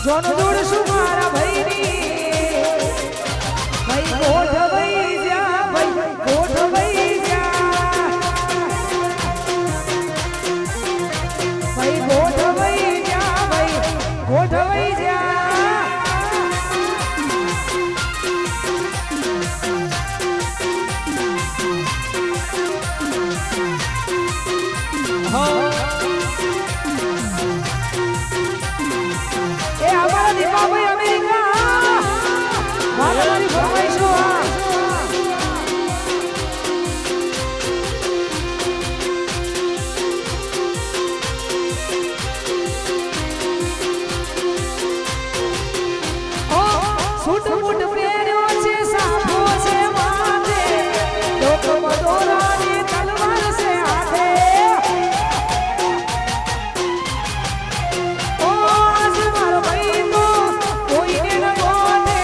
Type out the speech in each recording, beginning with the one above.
જોનો જોડશું મારા ભાઈની ભાઈ ગોઠવાઈ જા ભાઈ ગોઠવાઈ જા ભાઈ ગોઠવાઈ જા ભાઈ ગોઠવાઈ જા એ અમારા દીપાભાઈ અમેરિકા મારી ફરમાઈશો સૂટ બૂટ પહેર્યો છે સાફો છે માથે ડોકમાં દોરાની તલવાર છે હાથે ઓ આજ મારો ભાઈ તો કોઈને ન ગોતે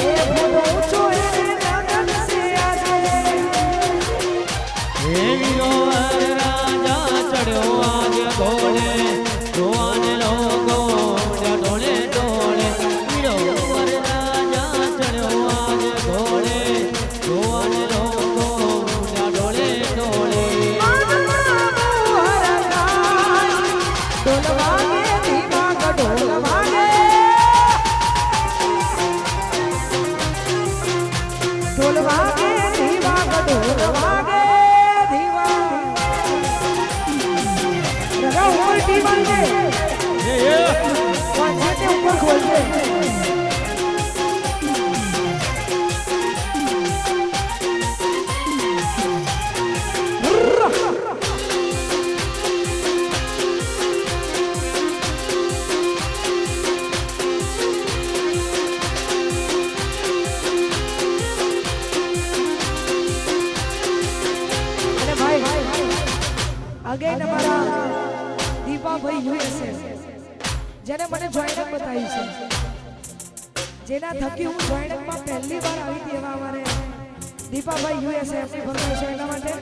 એ ફોટો ઊંચો એને નગન છે આજે હે વીરો રાજા ચડ્યો આજ ઘોડે જોવાને લોકો ડોળે ડોળે વીરો રાજા ચડ્યો આજ ઘોડે જોવાને લોકો ડોળે ડોળે ઢોલ વાગે ધીમા ઢોલ વાગે ઢોલ વાગે ધીમા ઢોલ વાગે ધીમા રગા ઉપર ટીમલ છે વાંચે ઉપર ખોલજે અને ભાઈ અગેન અમારા દીપાભાઈ યુએસએ જેને મને જોઈનક બતાવી છે જેના થકી હું જોઈનકમાં પહેલી વાર આવી હતી એવા અમારે દીપાભાઈ યુએસએ એમની ફરમાઈશ એના માટે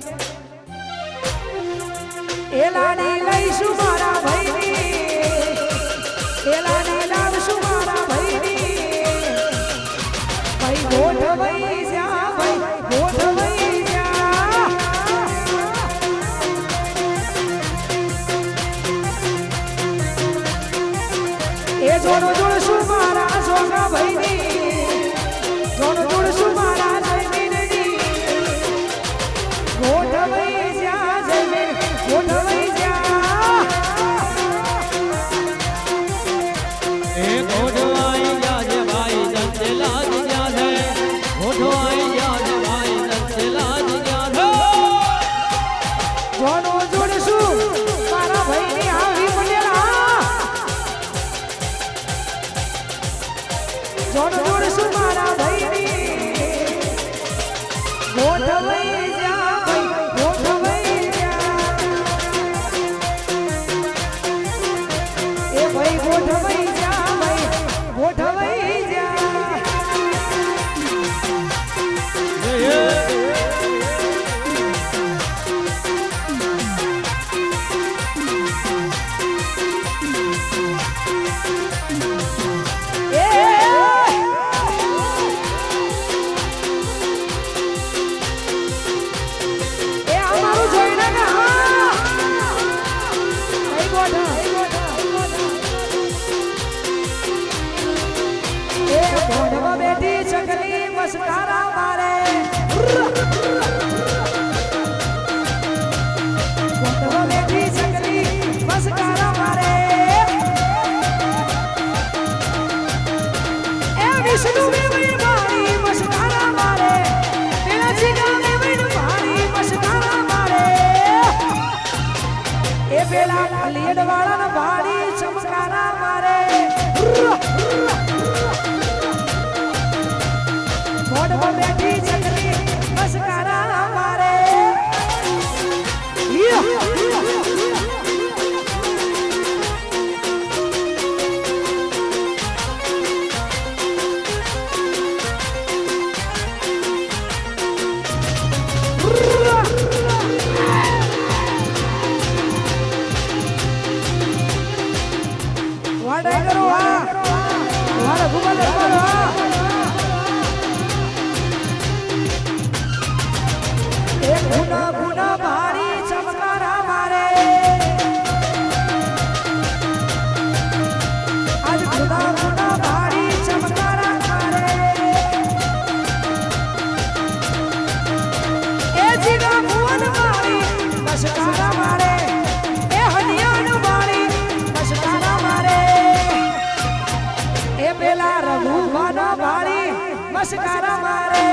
એ લાડી લઈશું મારા ભાઈની એ લાડી લાવશું મારા ભાઈની ભાઈ ગોઠવાઈ જા ભાઈ ગોઠવાઈ જા એ જોડો જોડશું મારા સોના ભાઈની જોડો જોડશું મારા જયમીનની ગોઠવાઈ જા જયમીન ગોઠવાઈ જા એ ગોઠવાઈ જાજે ભાઈ જંતેલા જ જ્યાં છે ગોઠવાઈ જાજે ભાઈ જંતેલા જ જ્યાં છે જોડો જોડશું મારા ભાઈની આવી પડેલા જોડો જોડશું મારા ભાઈની ગોઠવાઈ જા ભાઈ ગોઠવાઈ જા એ ભાઈ ગોઠવાઈ જા ભાઈ ગોઠવાઈ જા એ અમારું જોઈને ને હા ભાઈ ગોઠા એ ભોંડમાં બેઠી ચકલી મસ્કારા મારે ભોંડમાં બેઠી ચકલી મસ્કારા મારે એ વિષ્ણુ મેવઈ મારી મસ્કારા મારે પેલા જીગા મેવઈ મારી મસ્કારા મારે એ પેલા લીડ વાળા ભાડી ચમકારા મારે મોઢમાં બેઠી ચકલી મસ્કારા મારે વાડાઈ કરો હા મારા ભૂગોળ એક ગુના ગુના ભારી ચમકારા મારે આજ ગુના ગુના ભારી ચમકારા મારે એ જીના ભુવન મારી બસકારા મારે એ હનિયાન મારી બસકારા મારે એ પેલા રઘુબાના મારી બસકારા મારે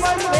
Bye.